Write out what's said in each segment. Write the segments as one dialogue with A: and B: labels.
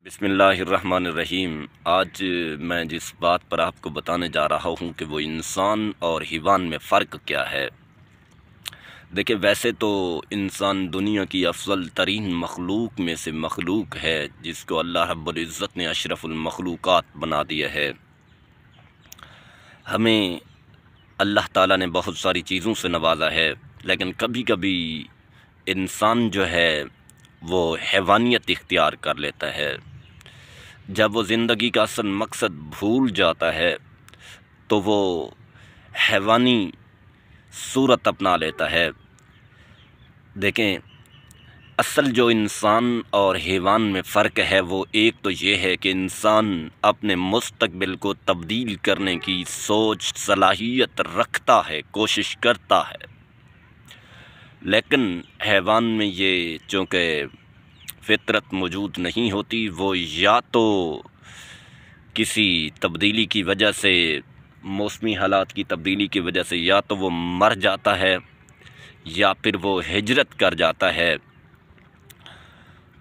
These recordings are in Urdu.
A: بسم اللہ الرحمن الرحیم۔ آج میں جس بات پر آپ کو بتانے جا رہا ہوں کہ وہ انسان اور حیوان میں فرق کیا ہے۔ دیکھیں، ویسے تو انسان دنیا کی افضل ترین مخلوق میں سے مخلوق ہے، جس کو اللہ رب العزت نے اشرف المخلوقات بنا دیا ہے۔ ہمیں اللہ تعالیٰ نے بہت ساری چیزوں سے نوازا ہے، لیکن کبھی کبھی انسان جو ہے وہ حیوانیت اختیار کر لیتا ہے۔ جب وہ زندگی کا اصل مقصد بھول جاتا ہے تو وہ حیوانی صورت اپنا لیتا ہے۔ دیکھیں، اصل جو انسان اور حیوان میں فرق ہے وہ ایک تو یہ ہے کہ انسان اپنے مستقبل کو تبدیل کرنے کی سوچ صلاحیت رکھتا ہے، کوشش کرتا ہے، لیکن حیوان میں یہ چونکہ فطرت موجود نہیں ہوتی، وہ یا تو کسی تبدیلی کی وجہ سے، موسمی حالات کی تبدیلی کی وجہ سے یا تو وہ مر جاتا ہے یا پھر وہ ہجرت کر جاتا ہے،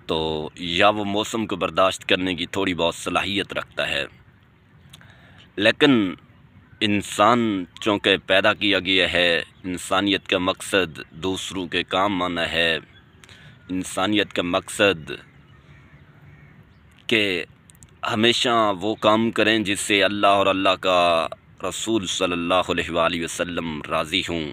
A: تو یا وہ موسم کو برداشت کرنے کی تھوڑی بہت صلاحیت رکھتا ہے۔ لیکن انسان چونکہ پیدا کیا گیا ہے، انسانیت کا مقصد دوسروں کے کام آنا ہے، انسانیت کا مقصد کہ ہمیشہ وہ کام کریں جس سے اللہ اور اللہ کا رسول صلی اللہ علیہ وآلہ وسلم راضی ہوں۔